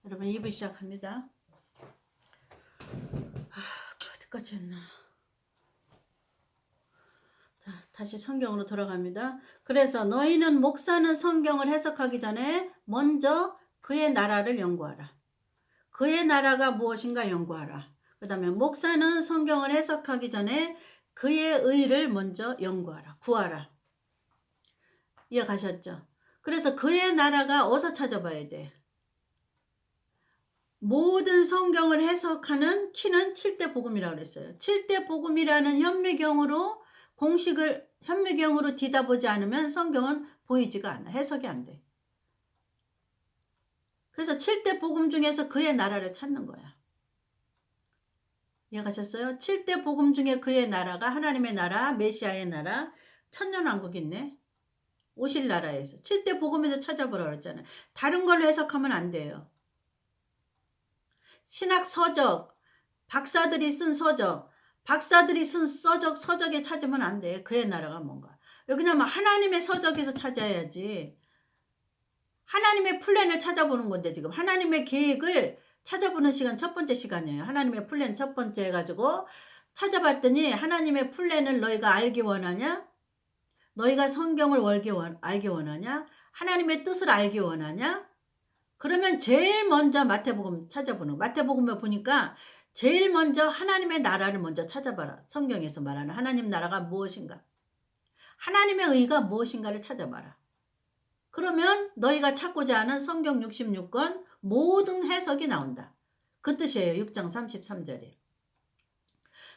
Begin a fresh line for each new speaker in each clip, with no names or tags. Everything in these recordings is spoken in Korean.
여러분 2부 시작합니다. 어디까지 했나? 자, 다시 성경으로 돌아갑니다. 그래서 너희는 목사는 성경을 해석하기 전에 먼저 그의 나라를 연구하라. 그의 나라가 무엇인가 연구하라. 그 다음에 목사는 성경을 해석하기 전에 그의 의를 먼저 연구하라. 구하라. 이해가셨죠? 그래서 그의 나라가 어디서 찾아봐야 돼? 모든 성경을 해석하는 키는 7대 복음이라고 그랬어요. 7대 복음이라는 현미경으로 뒤다보지 않으면 성경은 보이지가 않아. 해석이 안 돼. 그래서 7대 복음 중에서 그의 나라를 찾는 거야. 이해가셨어요? 7대 복음 중에 그의 나라가 하나님의 나라, 메시아의 나라, 천년왕국이 있네. 오실 나라에서. 7대 복음에서 찾아보라고 그랬잖아요. 다른 걸로 해석하면 안 돼요. 신학 서적, 박사들이 쓴 서적에 찾으면 안 돼. 그의 나라가 뭔가. 왜냐면 하나님의 서적에서 찾아야지. 하나님의 플랜을 찾아보는 건데 지금 하나님의 계획을 찾아보는 시간 첫 번째 시간이에요. 하나님의 플랜 첫 번째 해가지고 찾아봤더니 하나님의 플랜을 너희가 알기 원하냐? 너희가 성경을 알기 원하냐? 하나님의 뜻을 알기 원하냐? 그러면 제일 먼저 마태복음 찾아보는 마태복음에 보니까 제일 먼저 하나님의 나라를 먼저 찾아봐라. 성경에서 말하는 하나님 나라가 무엇인가? 하나님의 의가 무엇인가를 찾아봐라. 그러면 너희가 찾고자 하는 성경 66권 모든 해석이 나온다. 그 뜻이에요. 6장 33절에.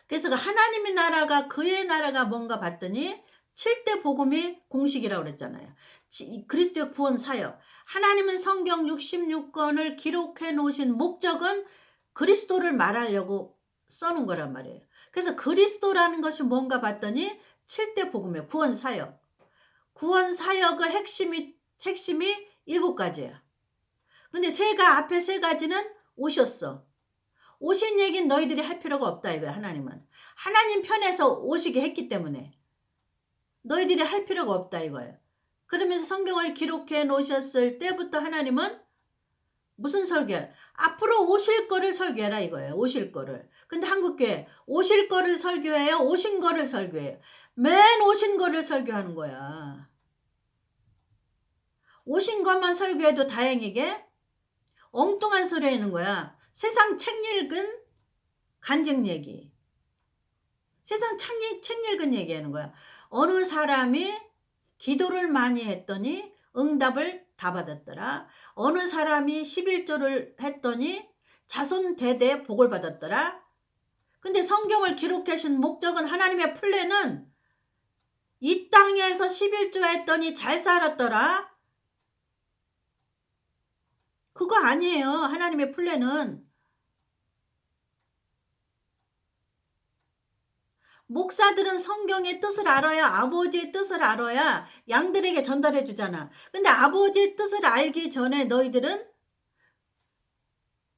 그래서 하나님의 나라가 그의 나라가 뭔가 봤더니 7대 복음이 공식이라고 그랬잖아요. 그리스도의 구원 사역. 하나님은 성경 66권을 기록해 놓으신 목적은 그리스도를 말하려고 써놓은 거란 말이에요. 그래서 그리스도라는 것이 뭔가 봤더니 7대 복음이에요. 구원 사역. 구원 사역을 핵심이 7가지야. 근데 앞에 3가지는 오셨어. 오신 얘기는 너희들이 할 필요가 없다 이거야. 하나님은. 하나님 편에서 오시게 했기 때문에 너희들이 할 필요가 없다 이거예요. 그러면서 성경을 기록해 놓으셨을 때부터 하나님은 무슨 설교야? 앞으로 오실 거를 설교해라 이거예요. 오실 거를. 근데 한국교회 오실 거를 설교해요? 오신 거를 설교해요? 맨 오신 거를 설교하는 거야. 오신 것만 설교해도 다행이게 엉뚱한 소리 하는 거야. 세상 책 읽은 간증 얘기. 세상 책 읽은 얘기하는 거야. 어느 사람이 기도를 많이 했더니 응답을 다 받았더라. 어느 사람이 11조를 했더니 자손 대대 복을 받았더라. 근데 성경을 기록하신 목적은 하나님의 플랜은 이 땅에서 11조 했더니 잘 살았더라. 그거 아니에요. 하나님의 플랜은. 목사들은 성경의 뜻을 알아야 아버지의 뜻을 알아야 양들에게 전달해 주잖아. 근데 아버지의 뜻을 알기 전에 너희들은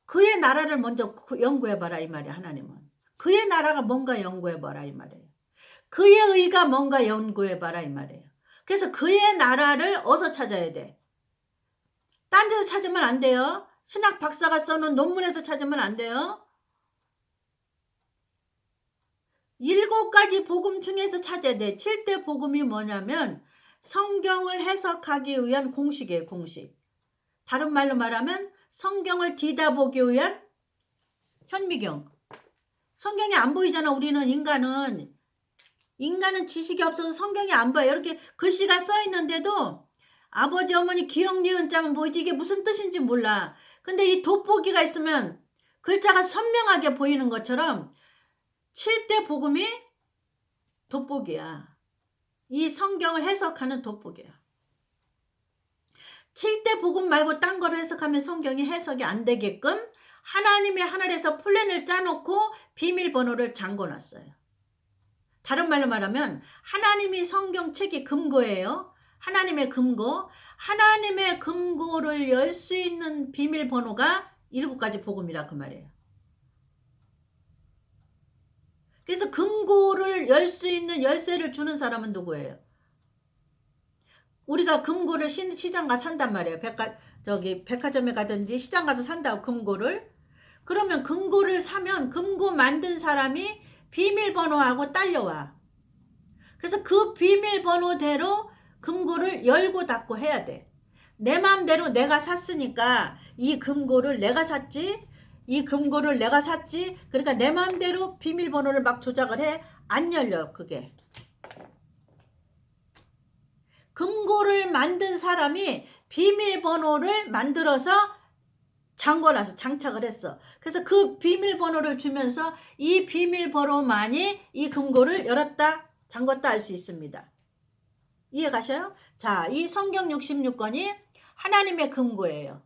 그의 나라를 먼저 연구해봐라 이 말이야. 하나님은. 그의 나라가 뭔가 연구해봐라 이 말이에요. 그의 의가 뭔가 연구해봐라 이 말이에요. 그래서 그의 나라를 어디서 찾아야 돼? 딴 데서 찾으면 안 돼요. 신학 박사가 써놓은 논문에서 찾으면 안 돼요. 7가지 복음 중에서 찾아야 돼. 7대 복음이 뭐냐면 성경을 해석하기 위한 공식이에요. 공식. 다른 말로 말하면 성경을 뒤다보기 위한 현미경. 성경이 안 보이잖아. 우리는 인간은 지식이 없어서 성경이 안 보여. 이렇게 글씨가 써 있는데도 아버지 어머니 기억 니은 자면 보이지 이게 무슨 뜻인지 몰라. 근데 이 돋보기가 있으면 글자가 선명하게 보이는 것처럼 7대 복음이 돋보기야. 이 성경을 해석하는 돋보기야. 7대 복음 말고 딴 거를 해석하면 성경이 해석이 안 되게끔 하나님의 하늘에서 플랜을 짜놓고 비밀번호를 잠궈놨어요. 다른 말로 말하면 하나님이 성경책이 금고예요. 하나님의 금고. 하나님의 금고를 열 수 있는 비밀번호가 7가지 복음이라 그 말이에요. 그래서 금고를 열 수 있는 열쇠를 주는 사람은 누구예요? 우리가 금고를 시장 가서 산단 말이에요. 백화점에 가든지 시장 가서 산다고 금고를. 그러면 금고를 사면 금고 만든 사람이 비밀번호하고 딸려와. 그래서 그 비밀번호대로 금고를 열고 닫고 해야 돼. 내 마음대로 내가 샀으니까 이 금고를 내가 샀지. 이 금고를 내가 샀지. 그러니까 내 마음대로 비밀번호를 막 조작을 해. 안 열려 그게. 금고를 만든 사람이 비밀번호를 만들어서 잠궈놔서 장착을 했어. 그래서 그 비밀번호를 주면서 이 비밀번호만이 이 금고를 열었다 잠궜다 할 수 있습니다. 이해 가셔요? 자, 이 성경 66권이 하나님의 금고예요.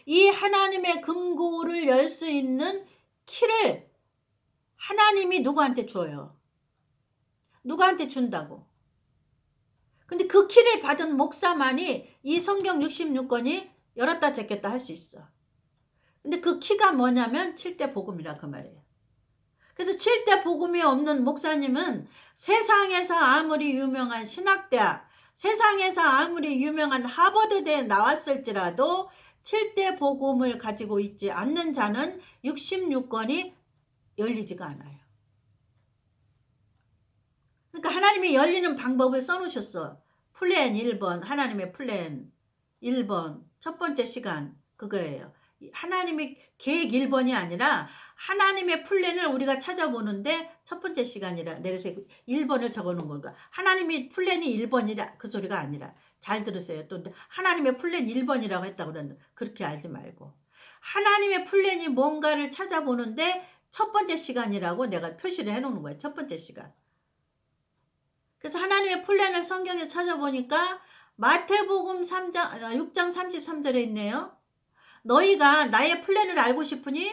이 하나님의 금고를 열 수 있는 키를 하나님이 누구한테 줘요? 누구한테 준다고? 근데 그 키를 받은 목사만이 이 성경 66권이 열었다 닫겠다 할 수 있어. 근데 그 키가 뭐냐면 7대 복음이라 그 말이에요. 그래서 7대 복음이 없는 목사님은 세상에서 아무리 유명한 신학대학, 세상에서 아무리 유명한 하버드대에 나왔을지라도 7대 복음을 가지고 있지 않는 자는 66권이 열리지가 않아요. 그러니까 하나님이 열리는 방법을 써놓으셨어. 플랜 1번, 하나님의 플랜 1번, 첫 번째 시간 그거예요. 하나님의 계획 1번이 아니라 하나님의 플랜을 우리가 찾아보는데 첫 번째 시간이라 내려서 1번을 적어놓은 건가. 하나님의 플랜이 1번이라 그 소리가 아니라 잘 들으세요. 또 하나님의 플랜 1번이라고 했다고 그러는데 그렇게 알지 말고 하나님의 플랜이 뭔가를 찾아보는데 첫 번째 시간이라고 내가 표시를 해놓는 거예요. 첫 번째 시간. 그래서 하나님의 플랜을 성경에 찾아보니까 마태복음 6장 33절에 있네요. 너희가 나의 플랜을 알고 싶으니?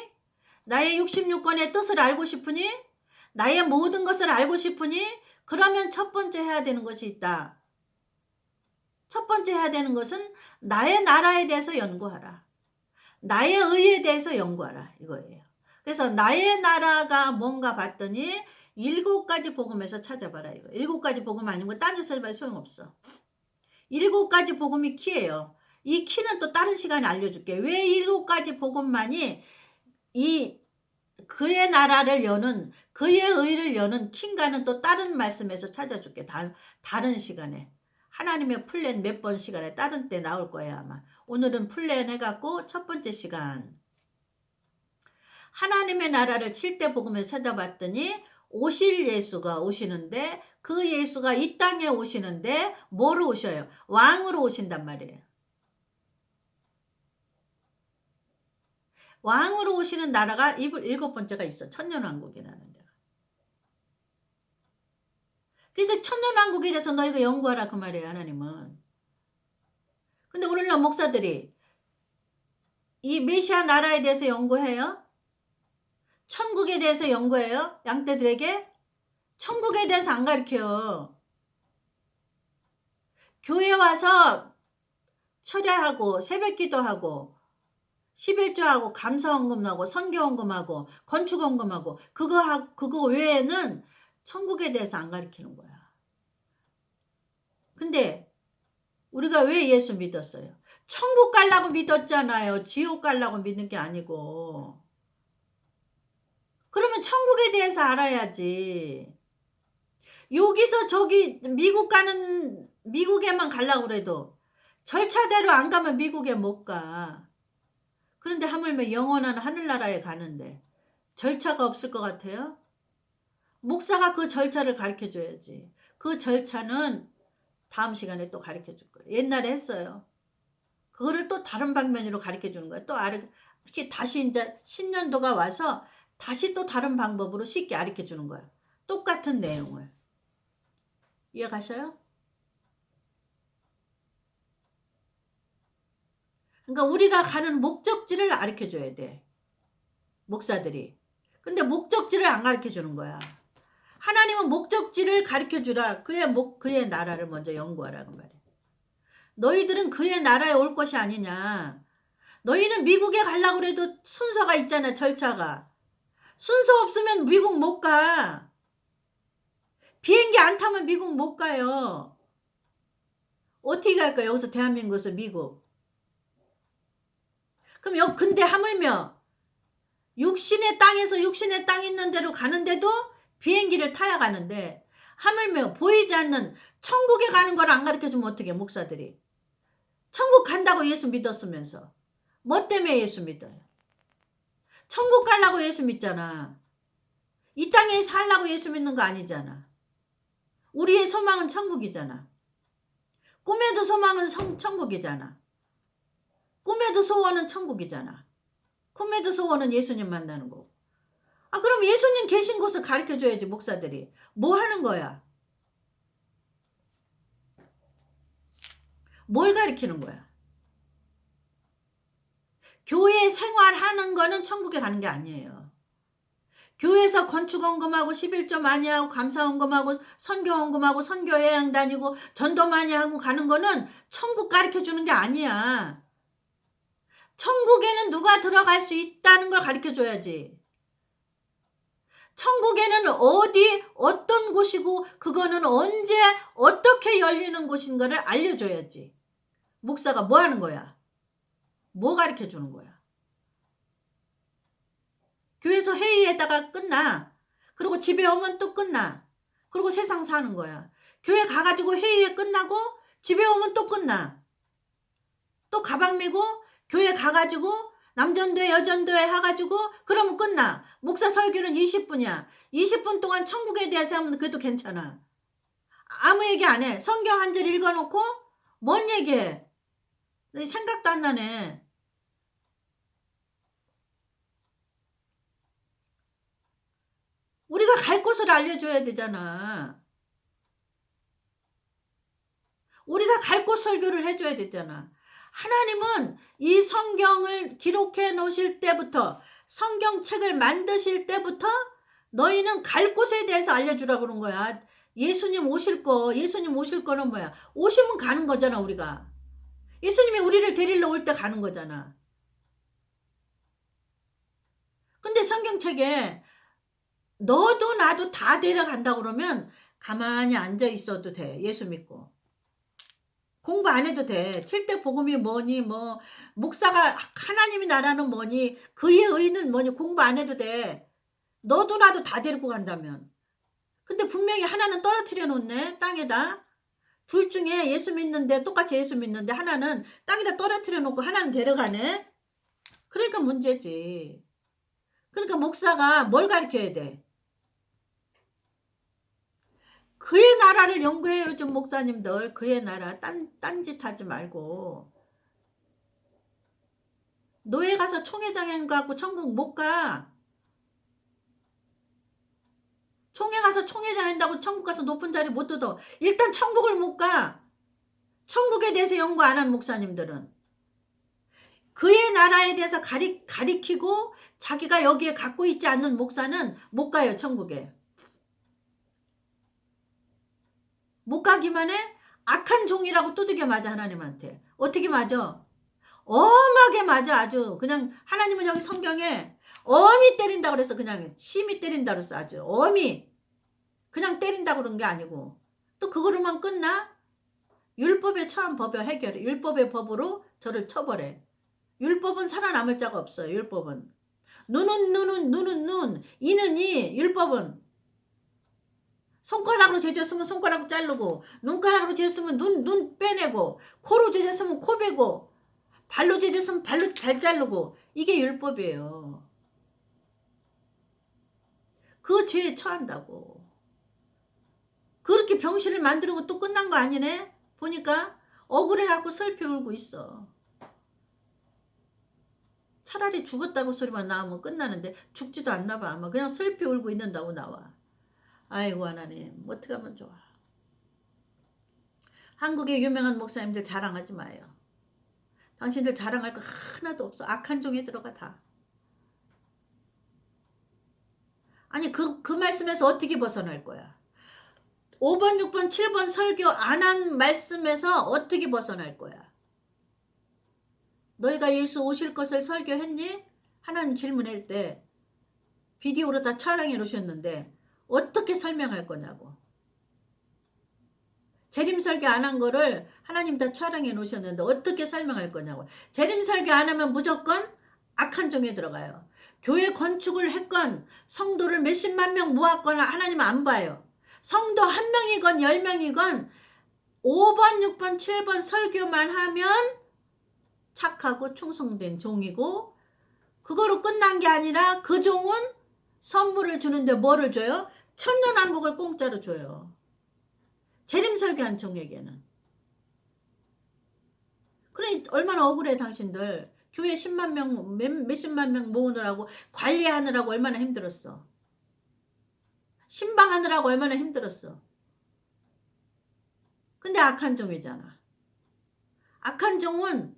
나의 66권의 뜻을 알고 싶으니? 나의 모든 것을 알고 싶으니? 그러면 첫 번째 해야 되는 것이 있다. 첫 번째 해야 되는 것은 나의 나라에 대해서 연구하라. 나의 의에 대해서 연구하라. 이거예요. 그래서 나의 나라가 뭔가 봤더니 7가지 복음에서 찾아봐라. 이거 7가지 복음 아니고 딴 데서 해봐야 소용없어. 7가지 복음이 키예요. 이 키는 또 다른 시간에 알려줄게. 왜 7가지 복음만이 이 그의 나라를 여는 그의 의를 여는 킹가는 또 다른 말씀에서 찾아줄게. 다른 시간에. 하나님의 플랜 몇 번 시간에 다른 때 나올 거예요 아마. 오늘은 플랜 해갖고 첫 번째 시간. 하나님의 나라를 7대 복음에서 찾아봤더니 오실 예수가 오시는데 그 예수가 이 땅에 오시는데 뭐로 오셔요? 왕으로 오신단 말이에요. 왕으로 오시는 나라가 7번째가 있어. 천년왕국이라는 데가. 그래서 천년왕국에 대해서 너희가 연구하라 그 말이에요. 하나님은. 근데 오늘날 목사들이 이 메시아 나라에 대해서 연구해요? 천국에 대해서 연구해요? 양떼들에게? 천국에 대해서 안 가르쳐요. 교회 와서 철야하고 새벽기도하고 11조하고 감사헌금하고 선교헌금하고 건축헌금하고 그거 외에는 천국에 대해서 안 가르치는 거야. 근데 우리가 왜 예수 믿었어요? 천국 가려고 믿었잖아요. 지옥 가려고 믿는 게 아니고. 그러면 천국에 대해서 알아야지. 여기서 저기 미국에만 가려고 그래도 절차대로 안 가면 미국에 못 가. 그런데 하물며 영원한 하늘나라에 가는데 절차가 없을 것 같아요? 목사가 그 절차를 가르쳐줘야지. 그 절차는 다음 시간에 또 가르쳐줄 거예요. 옛날에 했어요. 그거를 또 다른 방면으로 가르쳐주는 거예요. 또 이렇게 다시 이제 신년도가 와서 다시 또 다른 방법으로 쉽게 가르쳐주는 거예요. 똑같은 내용을. 이해 가셔요? 그러니까 우리가 가는 목적지를 가르쳐줘야 돼. 목사들이. 근데 목적지를 안 가르쳐주는 거야. 하나님은 목적지를 가르쳐주라. 그의 나라를 먼저 연구하라고 말이야. 너희들은 그의 나라에 올 것이 아니냐. 너희는 미국에 가려고 해도 순서가 있잖아. 절차가. 순서 없으면 미국 못 가. 비행기 안 타면 미국 못 가요. 어떻게 갈까? 여기서 대한민국에서 미국. 그럼 근데 하물며 육신의 땅에서 육신의 땅 있는 데로 가는데도 비행기를 타야 가는데 하물며 보이지 않는 천국에 가는 걸 안 가르쳐주면 어떡해 목사들이. 천국 간다고 예수 믿었으면서 뭐 때문에 예수 믿어요? 천국 가려고 예수 믿잖아. 이 땅에 살라고 예수 믿는 거 아니잖아. 우리의 소망은 천국이잖아. 꿈에도 소망은 천국이잖아. 꿈에도 소원은 천국이잖아. 꿈에도 소원은 예수님 만나는 거고. 그럼 예수님 계신 곳을 가르쳐줘야지 목사들이. 뭐 하는 거야? 뭘 가르치는 거야? 교회 생활하는 거는 천국에 가는 게 아니에요. 교회에서 건축원금하고 11조 많이 하고 감사원금하고 선교원금하고 선교여행 다니고 전도 많이 하고 가는 거는 천국 가르쳐주는 게 아니야. 천국에는 누가 들어갈 수 있다는 걸 가르쳐줘야지. 천국에는 어디 어떤 곳이고 그거는 언제 어떻게 열리는 곳인가를 알려줘야지. 목사가 뭐 하는 거야? 뭐 가르쳐주는 거야? 교회에서 회의에다가 끝나. 그리고 집에 오면 또 끝나. 그리고 세상 사는 거야. 교회 가가지고 회의에 끝나고 집에 오면 또 끝나. 또 가방 메고 교회 가가지고 남전도회 여전도회 해가지고 그러면 끝나. 목사 설교는 20분이야. 20분 동안 천국에 대해서 하면 그래도 괜찮아. 아무 얘기 안 해. 성경 한 절 읽어놓고 뭔 얘기해? 생각도 안 나네. 우리가 갈 곳을 알려줘야 되잖아. 우리가 갈 곳 설교를 해줘야 되잖아. 하나님은 이 성경을 기록해 놓으실 때부터 성경책을 만드실 때부터 너희는 갈 곳에 대해서 알려주라고 그런 거야. 예수님 오실 거는 뭐야? 오시면 가는 거잖아 우리가. 예수님이 우리를 데리러 올 때 가는 거잖아. 근데 성경책에 너도 나도 다 데려간다고 그러면 가만히 앉아 있어도 돼. 예수 믿고. 공부 안 해도 돼. 7대 복음이 뭐니 뭐 목사가 하나님이 나라는 뭐니 그의 의는 뭐니 공부 안 해도 돼. 너도 나도 다 데리고 간다면. 근데 분명히 하나는 떨어뜨려 놓네 땅에다. 둘 중에 예수 믿는데 똑같이 예수 믿는데 하나는 땅에다 떨어뜨려 놓고 하나는 데려가네. 그러니까 문제지. 그러니까 목사가 뭘 가르쳐야 돼? 그의 나라를 연구해요 좀 목사님들. 그의 나라 딴짓 하지 말고. 노예 가서 총회장에 가고 천국 못 가. 총회 가서 총회장 한다고 천국 가서 높은 자리 못 얻어. 일단 천국을 못 가. 천국에 대해서 연구 안 하는 목사님들은. 그의 나라에 대해서 가리키고 자기가 여기에 갖고 있지 않는 목사는 못 가요 천국에. 못 가기만 해? 악한 종이라고 두들겨 맞아 하나님한테. 어떻게 맞아? 엄하게 맞아 아주. 그냥 하나님은 여기 성경에 엄히 때린다 그래서 그냥 심히 때린다 그랬어 아주. 엄히. 그냥 때린다 그런 게 아니고. 또 그거로만 끝나? 율법에 처한 법을 해결해. 율법의 법으로 저를 처벌해. 율법은 살아남을 자가 없어요. 율법은. 눈은 눈, 이는 이. 율법은. 손가락으로 죄졌으면 손가락 자르고 눈가락으로 죄졌으면 눈 빼내고 코로 죄졌으면 코 베고 발로 죄졌으면 발로 발 자르고 이게 율법이에요. 그 죄에 처한다고. 그렇게 병실을 만드는 거 또 끝난 거 아니네? 보니까 억울해갖고 슬피 울고 있어. 차라리 죽었다고 소리만 나오면 끝나는데 죽지도 않나 봐. 아마 그냥 슬피 울고 있는다고 나와. 아이고 하나님 어떻게 하면 좋아. 한국의 유명한 목사님들 자랑하지 마요. 당신들 자랑할 거 하나도 없어. 악한 종에 들어가 다. 아니 그 말씀에서 어떻게 벗어날 거야. 5번 6번 7번 설교 안 한 말씀에서 어떻게 벗어날 거야. 너희가 예수 오실 것을 설교했니? 하나님 질문할 때 비디오로 다 촬영해 놓으셨는데 어떻게 설명할 거냐고. 재림 설교 안 한 거를 하나님 다 촬영해 놓으셨는데 어떻게 설명할 거냐고. 재림 설교 안 하면 무조건 악한 종에 들어가요. 교회 건축을 했건 성도를 몇십만 명 모았거나 하나님 안 봐요. 성도 한 명이건 10명이건 5번, 6번, 7번 설교만 하면 착하고 충성된 종이고, 그거로 끝난 게 아니라 그 종은 선물을 주는데 뭐를 줘요? 천년왕국을 공짜로 줘요. 재림 설교한 종에게는. 그러니 얼마나 억울해 당신들. 교회 10만 명, 몇십만 명 모으느라고, 관리하느라고 얼마나 힘들었어. 신방하느라고 얼마나 힘들었어. 근데 악한 종이잖아. 악한 종은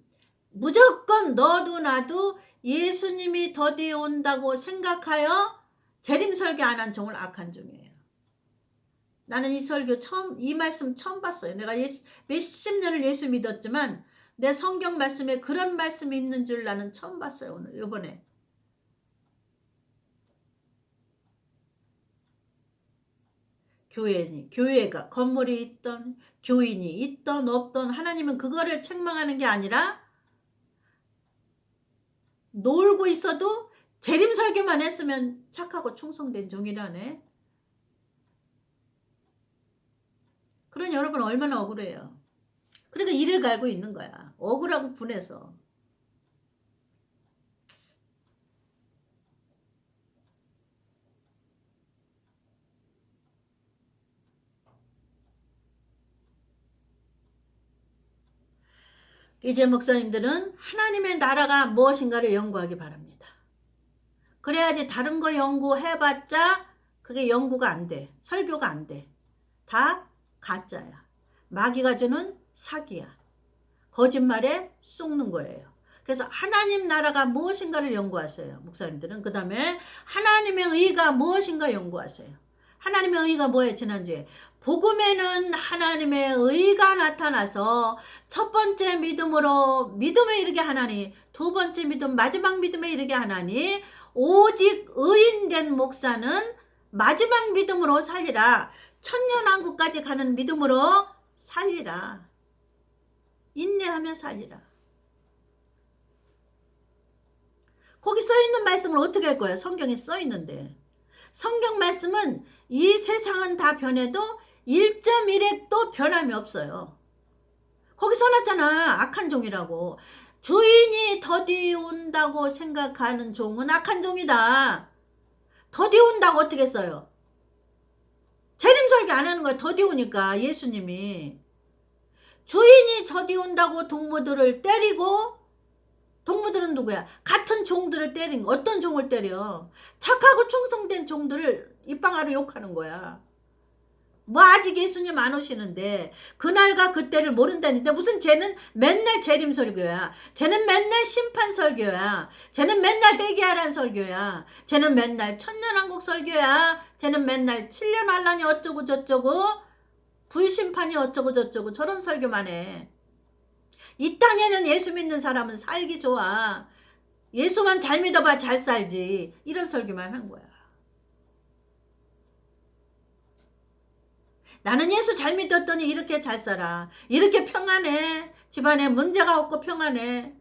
무조건 너도 나도 예수님이 더디에 온다고 생각하여 재림 설교 안 한 종을 악한 종이에요. 나는 이 설교 이 말씀 처음 봤어요. 내가 몇십 년을 예수 믿었지만 내 성경 말씀에 그런 말씀이 있는 줄 나는 처음 봤어요. 오늘 이번에. 교회가 건물이 있던 교인이 있던 없던 하나님은 그거를 책망하는 게 아니라 놀고 있어도 재림 설교만 했으면 착하고 충성된 종이라네. 그러니 여러분 얼마나 억울해요. 그러니까 이를 갈고 있는 거야. 억울하고 분해서. 이제 목사님들은 하나님의 나라가 무엇인가를 연구하기 바랍니다. 그래야지 다른 거 연구해봤자 그게 연구가 안 돼. 설교가 안 돼. 다 가짜야. 마귀가 주는 사기야. 거짓말에 속는 거예요. 그래서 하나님 나라가 무엇인가를 연구하세요. 목사님들은. 그 다음에 하나님의 의가 무엇인가 연구하세요. 하나님의 의가 뭐예요? 지난주에. 복음에는 하나님의 의가 나타나서 첫 번째 믿음으로 믿음에 이르게 하나니, 두 번째 믿음 마지막 믿음에 이르게 하나니, 오직 의인된 목사는 마지막 믿음으로 살리라. 천년왕국까지 가는 믿음으로 살리라. 인내하며 살리라. 거기 써있는 말씀을 어떻게 할 거야? 성경에 써있는데. 성경 말씀은 이 세상은 다 변해도 1.1핵도 변함이 없어요. 거기 써놨잖아. 악한 종이라고. 주인이 더디 온다고 생각하는 종은 악한 종이다. 더디 온다고 어떻게 써요? 재림설교 안 하는 거야. 더디 오니까 예수님이. 주인이 더디 온다고 동무들을 때리고, 동무들은 누구야? 같은 종들을 때린 거. 어떤 종을 때려? 착하고 충성된 종들을 입방아로 욕하는 거야. 뭐 아직 예수님 안 오시는데 그날과 그때를 모른다는데 무슨 쟤는 맨날 재림 설교야. 쟤는 맨날 심판 설교야. 쟤는 맨날 회개하라는 설교야. 쟤는 맨날 천년왕국 설교야. 쟤는 맨날 7년 환란이 어쩌고 저쩌고 불심판이 어쩌고 저쩌고 저런 설교만 해. 이 땅에는 예수 믿는 사람은 살기 좋아. 예수만 잘 믿어봐 잘 살지. 이런 설교만 한 거야. 나는 예수 잘 믿었더니 이렇게 잘 살아. 이렇게 평안해. 집안에 문제가 없고 평안해.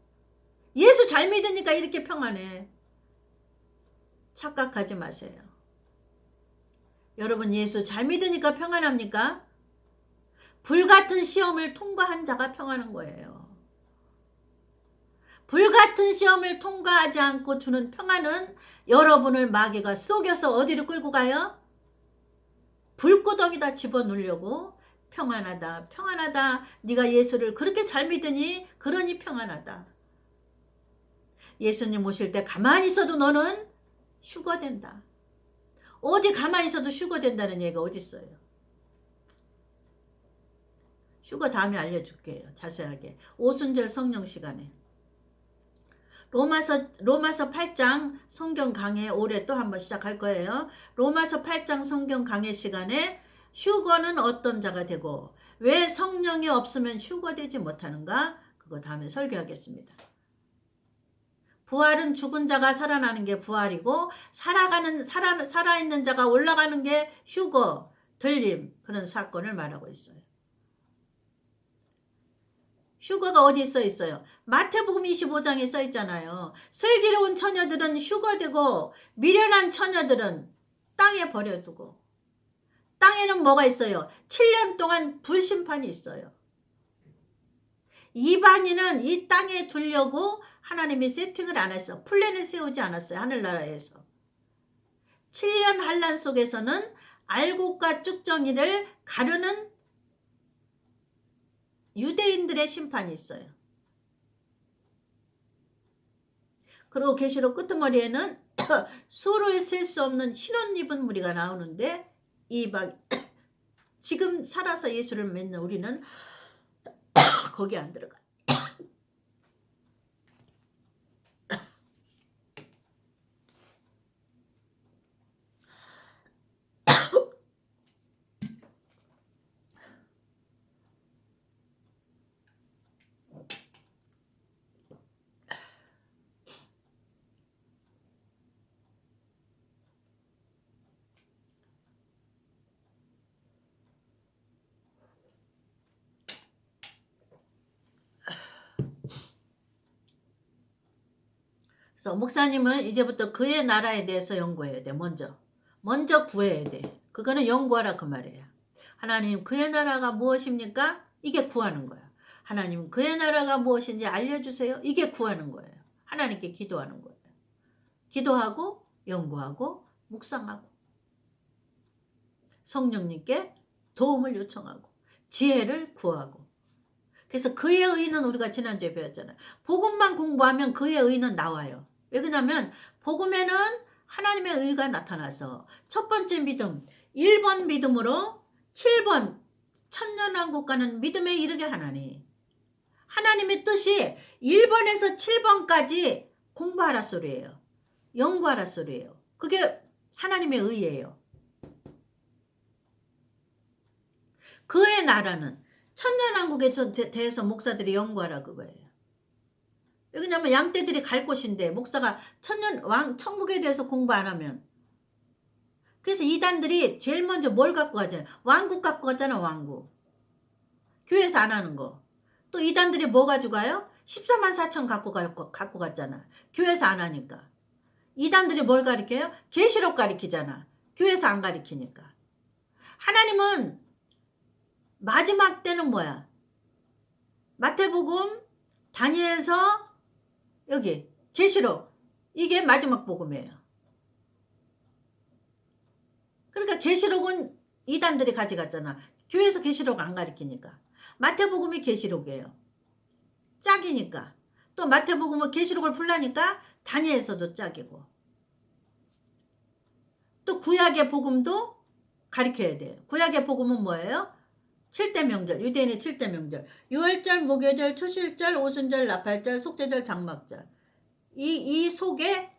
예수 잘 믿으니까 이렇게 평안해. 착각하지 마세요. 여러분 예수 잘 믿으니까 평안합니까? 불같은 시험을 통과한 자가 평안한 거예요. 불같은 시험을 통과하지 않고 주는 평안은 여러분을 마귀가 속여서 어디로 끌고 가요? 불구덩이다 집어넣으려고. 평안하다 평안하다. 네가 예수를 그렇게 잘 믿으니 그러니 평안하다. 예수님 오실 때 가만히 있어도 너는 휴거된다. 어디 가만히 있어도 휴거된다는 얘기가 어디 있어요? 휴거 다음에 알려줄게요. 자세하게. 오순절 성령 시간에. 로마서 8장 성경 강해 올해 또 한번 시작할 거예요. 로마서 8장 성경 강해 시간에 휴거는 어떤 자가 되고 왜 성령이 없으면 휴거되지 못하는가? 그거 다음에 설교하겠습니다. 부활은 죽은 자가 살아나는 게 부활이고 살아있는 자가 올라가는 게 휴거, 들림 그런 사건을 말하고 있어요. 휴거가 어디 써 있어요? 마태복음 25장에 써 있잖아요. 슬기로운 처녀들은 휴거되고 미련한 처녀들은 땅에 버려두고. 땅에는 뭐가 있어요? 7년 동안 불심판이 있어요. 이방인은 이 땅에 두려고 하나님이 세팅을 안 했어. 플랜을 세우지 않았어요. 하늘나라에서. 7년 환란 속에서는 알곡과 쭉정이를 가르는 유대인들의 심판이 있어요. 그리고 계시록 끄트머리에는 수를 셀 수 없는 흰옷 입은 무리가 나오는데 이방 지금 살아서 예수를 믿는 우리는 거기 안 들어가. 그래서 목사님은 이제부터 그의 나라에 대해서 연구해야 돼. 먼저 구해야 돼. 그거는 연구하라 그 말이에요. 하나님 그의 나라가 무엇입니까? 이게 구하는 거예요. 하나님 그의 나라가 무엇인지 알려주세요. 이게 구하는 거예요. 하나님께 기도하는 거예요. 기도하고 연구하고 묵상하고 성령님께 도움을 요청하고 지혜를 구하고. 그래서 그의 의는 우리가 지난주에 배웠잖아요. 복음만 공부하면 그의 의는 나와요. 왜 그러냐면 복음에는 하나님의 의가 나타나서 첫 번째 믿음 1번 믿음으로 7번 천년왕국 가는 믿음에 이르게 하나니 하나님의 뜻이 1번에서 7번까지 공부하라 소리예요. 연구하라 소리예요. 그게 하나님의 의예요. 그의 나라는 천년왕국에 대해서 목사들이 연구하라 그거예요. 왜냐면 양떼들이 갈 곳인데 목사가 천국에 대해서 공부 안 하면. 그래서 이단들이 제일 먼저 뭘 갖고 가잖아요. 왕국 갖고 갔잖아. 왕국. 교회에서 안 하는 거. 또 이단들이 뭐 가져가요? 14만 4천 갖고 갔잖아. 교회에서 안 하니까. 이단들이 뭘 가르쳐요? 계시록 가르치잖아. 교회에서 안 가르치니까. 하나님은 마지막 때는 뭐야? 마태복음, 다니엘서, 여기 계시록. 이게 마지막 복음이에요. 그러니까 계시록은 이단들이 가져갔잖아. 교회에서 계시록 안 가르치니까. 마태복음이 계시록이에요. 짝이니까. 또 마태복음은 계시록을 풀라니까 다니엘서도 짝이고. 또 구약의 복음도 가르쳐야 돼요. 구약의 복음은 뭐예요? 7대 명절, 유대인의 7대 명절. 유월절, 목요절, 초실절, 오순절, 나팔절, 속죄절, 장막절. 이 속에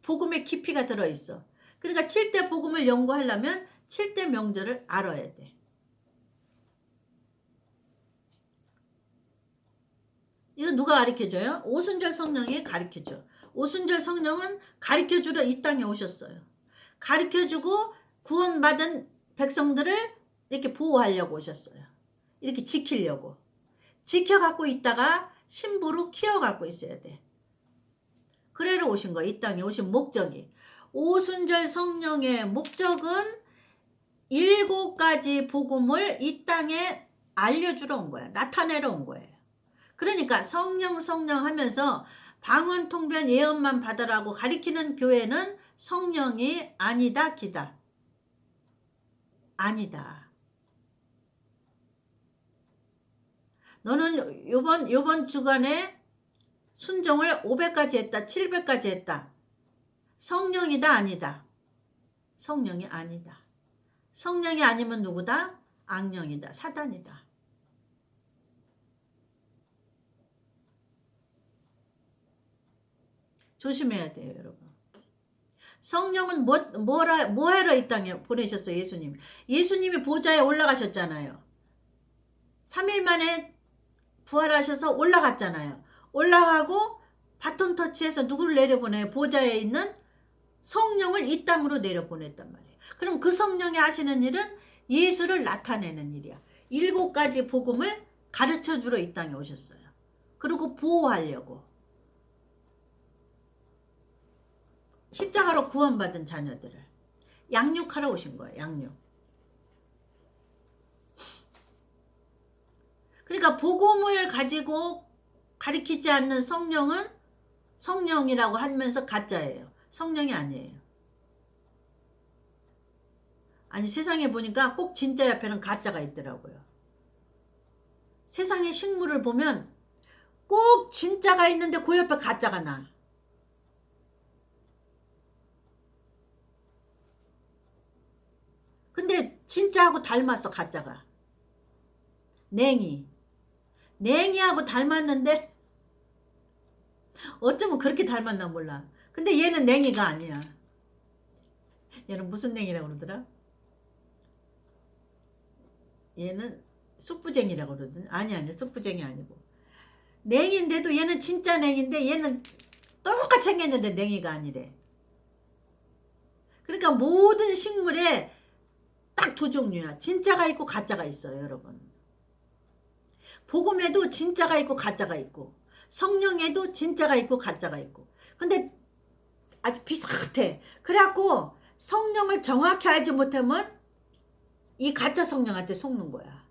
복음의 깊이가 들어있어. 그러니까 7대 복음을 연구하려면 7대 명절을 알아야 돼. 이거 누가 가르쳐줘요? 오순절 성령이 가르쳐줘. 오순절 성령은 가르쳐주러 이 땅에 오셨어요. 가르쳐주고 구원받은 백성들을 이렇게 보호하려고 오셨어요. 이렇게 지키려고. 지켜갖고 있다가 신부로 키워갖고 있어야 돼. 그래로 오신 거예요. 이 땅에 오신 목적이. 오순절 성령의 목적은 7가지 복음을 이 땅에 알려주러 온 거야. 나타내러 온 거예요. 그러니까 성령 하면서 방언 통변 예언만 받으라고 가리키는 교회는 성령이 아니다 기다. 아니다. 너는 요번 주간에 순종을 500까지 했다. 700까지 했다. 성령이다 아니다. 성령이 아니다. 성령이 아니면 누구다? 악령이다. 사단이다. 조심해야 돼요, 여러분. 성령은 뭐하러 이 땅에 보내셨어요, 예수님. 예수님이 보좌에 올라가셨잖아요. 3일 만에 부활하셔서 올라갔잖아요. 올라가고 바톤 터치해서 누구를 내려보내요? 보좌에 있는 성령을 이 땅으로 내려보냈단 말이에요. 그럼 그 성령이 하시는 일은 예수를 나타내는 일이야. 7가지 복음을 가르쳐주러 이 땅에 오셨어요. 그리고 보호하려고. 십자가로 구원받은 자녀들을 양육하러 오신 거예요. 양육. 그러니까 복음을 가지고 가르치지 않는 성령은 성령이라고 하면서 가짜예요. 성령이 아니에요. 아니 세상에 보니까 꼭 진짜 옆에는 가짜가 있더라고요. 세상의 식물을 보면 꼭 진짜가 있는데 그 옆에 가짜가 나. 근데 진짜하고 닮았어 가짜가. 냉이하고 닮았는데 어쩌면 그렇게 닮았나 몰라. 근데 얘는 냉이가 아니야. 얘는 무슨 냉이라고 그러더라? 얘는 쑥부쟁이라고 그러더니 아니 쑥부쟁이 아니고 냉인데도 얘는 진짜 냉인데 얘는 똑같이 생겼는데 냉이가 아니래. 그러니까 모든 식물에 딱 두 종류야. 진짜가 있고 가짜가 있어요 여러분. 복음에도 진짜가 있고 가짜가 있고 성령에도 진짜가 있고 가짜가 있고. 근데 아주 비슷해. 그래갖고 성령을 정확히 알지 못하면 이 가짜 성령한테 속는 거야.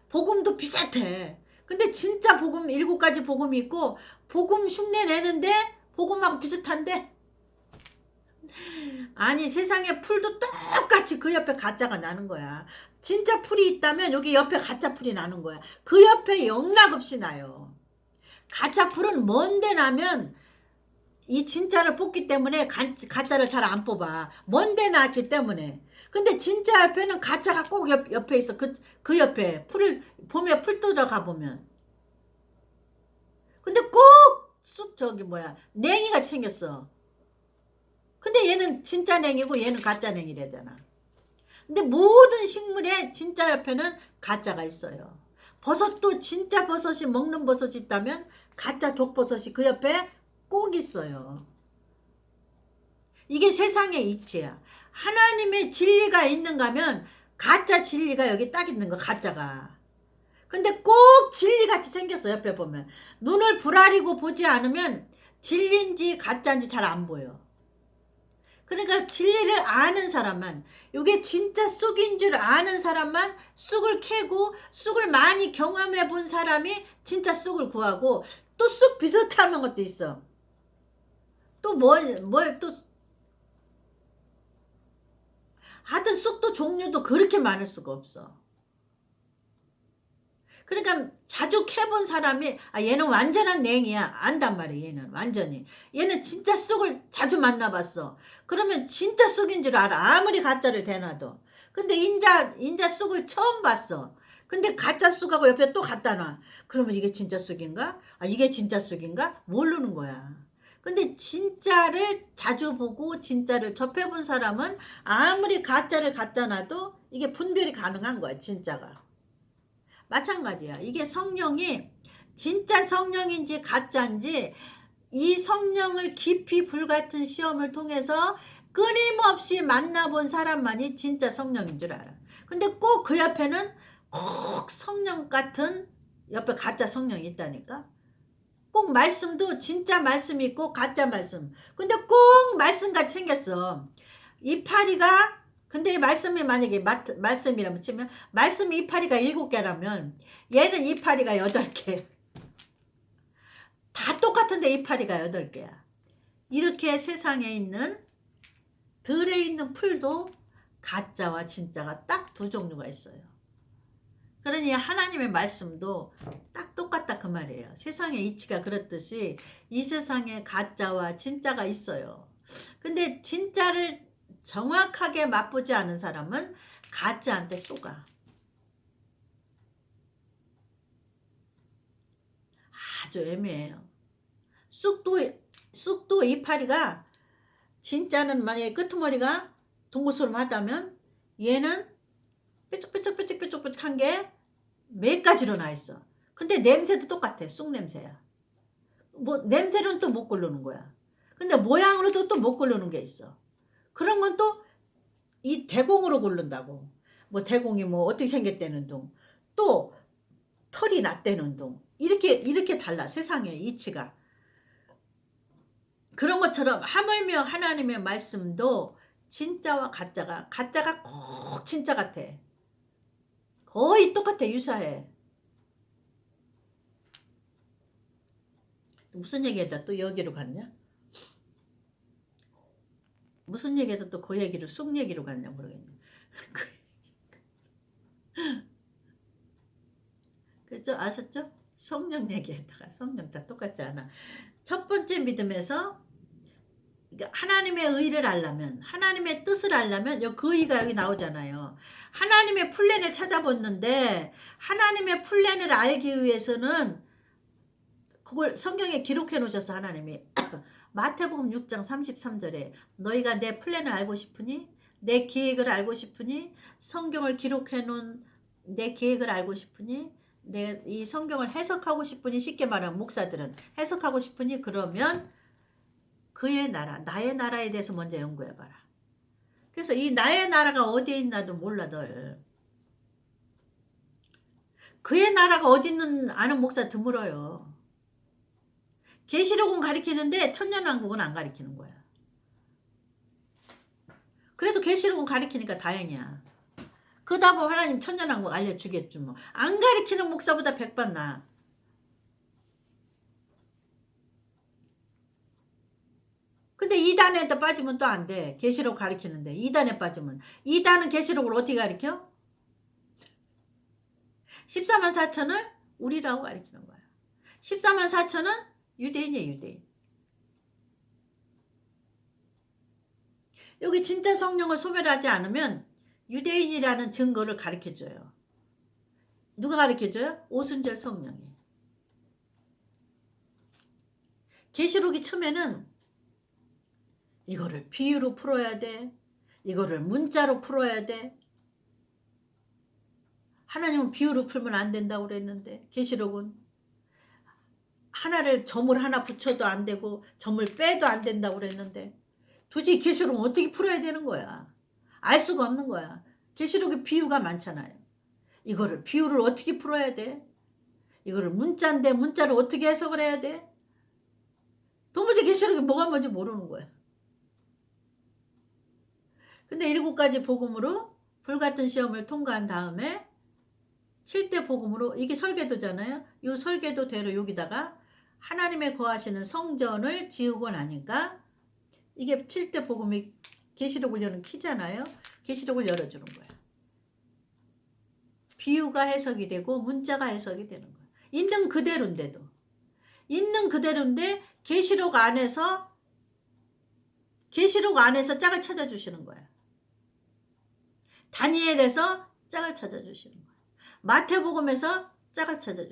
복음도 비슷해. 근데 진짜 복음 7가지 복음이 있고 복음 흉내 내는데 복음하고 비슷한데 아니 세상에 풀도 똑같이 그 옆에 가짜가 나는 거야. 진짜 풀이 있다면 여기 옆에 가짜 풀이 나는 거야. 그 옆에 영락없이 나요. 가짜 풀은 먼데 나면 이 진짜를 뽑기 때문에 가짜를 잘 안 뽑아. 먼데 나왔기 때문에. 근데 진짜 옆에는 가짜가 꼭 옆에 있어. 그 옆에 풀을 봄에 풀 들어가 보면. 근데 꼭 쑥 저기 뭐야 냉이같이 생겼어. 근데 얘는 진짜 냉이고 얘는 가짜 냉이래잖아. 근데 모든 식물에 진짜 옆에는 가짜가 있어요. 버섯도 진짜 버섯이 먹는 버섯이 있다면 가짜 독버섯이 그 옆에 꼭 있어요. 이게 세상의 이치야. 하나님의 진리가 있는가 하면 가짜 진리가 여기 딱 있는 거 가짜가. 근데 꼭 진리같이 생겼어 옆에 보면. 눈을 부라리고 보지 않으면 진리인지 가짜인지 잘 안 보여. 그러니까 진리를 아는 사람만, 이게 진짜 쑥인 줄 아는 사람만 쑥을 캐고 쑥을 많이 경험해 본 사람이 진짜 쑥을 구하고 또 쑥 비슷한 것도 있어. 또 또 하여튼 쑥도 종류도 그렇게 많을 수가 없어. 그러니까 자주 캐본 사람이 얘는 완전한 냉이야 안단 말이야. 얘는 완전히 얘는 진짜 쑥을 자주 만나봤어. 그러면 진짜 쑥인 줄 알아 아무리 가짜를 대놔도. 근데 인자 쑥을 처음 봤어. 근데 가짜 쑥하고 옆에 또 갖다 놔. 그러면 이게 진짜 쑥인가? 이게 진짜 쑥인가? 모르는 거야. 근데 진짜를 자주 보고 진짜를 접해본 사람은 아무리 가짜를 갖다 놔도 이게 분별이 가능한 거야 진짜가. 마찬가지야. 이게 성령이 진짜 성령인지 가짜인지 이 성령을 깊이 불같은 시험을 통해서 끊임없이 만나본 사람만이 진짜 성령인 줄 알아. 근데 꼭 그 옆에는 꼭 성령 같은 옆에 가짜 성령이 있다니까. 꼭 말씀도 진짜 말씀이 있고 가짜 말씀. 근데 꼭 말씀같이 생겼어. 이파리가 근데 말씀이 만약에 말씀이라면 치면 말씀이 이파리가 7개라면 얘는 이파리가 8개. 다 똑같은데 이파리가 8개야. 이렇게 세상에 있는 들에 있는 풀도 가짜와 진짜가 딱 두 종류가 있어요. 그러니 하나님의 말씀도 딱 똑같다 그 말이에요. 세상의 이치가 그렇듯이 이 세상에 가짜와 진짜가 있어요. 근데 진짜를 정확하게 맛보지 않은 사람은 가짜한테 속아. 아주 애매해요. 쑥도 이파리가 진짜는 만약에 끄트머리가 동고스름 하다면 얘는 뾰족뾰족한 게 몇 가지로 나 있어. 근데 냄새도 똑같아. 쑥 냄새야. 뭐 냄새는 또 못 고르는 거야. 근데 모양으로도 또 못 고르는 게 있어. 그런 건 또 이 대공으로 고른다고. 뭐 대공이 뭐 어떻게 생겼다는 둥. 또 털이 났다는 둥. 이렇게 달라 세상의 이치가. 그런 것처럼 하물며 하나님의 말씀도 진짜와 가짜가 꼭 진짜 같아. 거의 똑같아. 유사해. 무슨 얘기하다 또 여기로 갔냐? 무슨 얘기하다 또 그 얘기로 쑥 얘기로 갔냐 모르겠네. 그죠? 아셨죠? 성령 얘기했다가 성령 다 똑같지 않아. 첫 번째 믿음에서 하나님의 의를 알려면, 하나님의 뜻을 알려면 그 의가 여기 나오잖아요. 하나님의 플랜을 찾아봤는데 하나님의 플랜을 알기 위해서는 그걸 성경에 기록해 놓으셨어. 하나님이 마태복음 6장 33절에 너희가 내 플랜을 알고 싶으니, 내 계획을 알고 싶으니, 성경을 기록해 놓은 내 계획을 알고 싶으니, 내 이 성경을 해석하고 싶으니, 쉽게 말하면 목사들은 해석하고 싶으니, 그러면 그의 나라, 나의 나라에 대해서 먼저 연구해봐라. 그래서 이 나의 나라가 어디에 있나도 몰라 널. 그의 나라가 어디 있는 아는 목사 드물어요. 계시록은 가리키는데 천년왕국은 안 가리키는 거야. 그래도 계시록은 가리키니까 다행이야. 그러다 보면 하나님 천년왕국 알려주겠죠 뭐. 안 가리키는 목사보다 100번 나아. 근데 2단에 빠지면 또 안 돼. 계시록 가리키는데 2단에 빠지면. 2단은 계시록을 어떻게 가리켜? 14만 4천을 우리라고 가리키는 거야. 14만 4천은 유대인이에요. 유대인. 여기 진짜 성령을 소멸하지 않으면 유대인이라는 증거를 가르쳐줘요. 누가 가르쳐줘요? 오순절 성령이. 계시록이 처음에는 이거를 비유로 풀어야 돼. 이거를 문자로 풀어야 돼. 하나님은 비유로 풀면 안 된다고 그랬는데 계시록은 하나를 점을 하나 붙여도 안 되고 점을 빼도 안 된다고 그랬는데 도대체 계시록은 어떻게 풀어야 되는 거야? 알 수가 없는 거야. 계시록에 비유가 많잖아요. 이거를 비유를 어떻게 풀어야 돼? 이거를 문자인데 문자를 어떻게 해석을 해야 돼? 도무지 계시록이 뭐가 뭔지 모르는 거야. 근데 7가지 복음으로 불같은 시험을 통과한 다음에 7대 복음으로, 이게 설계도잖아요. 이 설계도대로 여기다가 하나님의 거하시는 성전을 지우고 나니까 이게 7대 복음이 계시록을 여는 키잖아요. 계시록을 열어주는 거야. 비유가 해석이 되고 문자가 해석이 되는 거야. 있는 그대로인데도. 있는 그대로인데 계시록 안에서 짝을 찾아주시는 거야. 다니엘에서 짝을 찾아주시는 거야. 마태복음에서 짝을 찾아주시는 거야.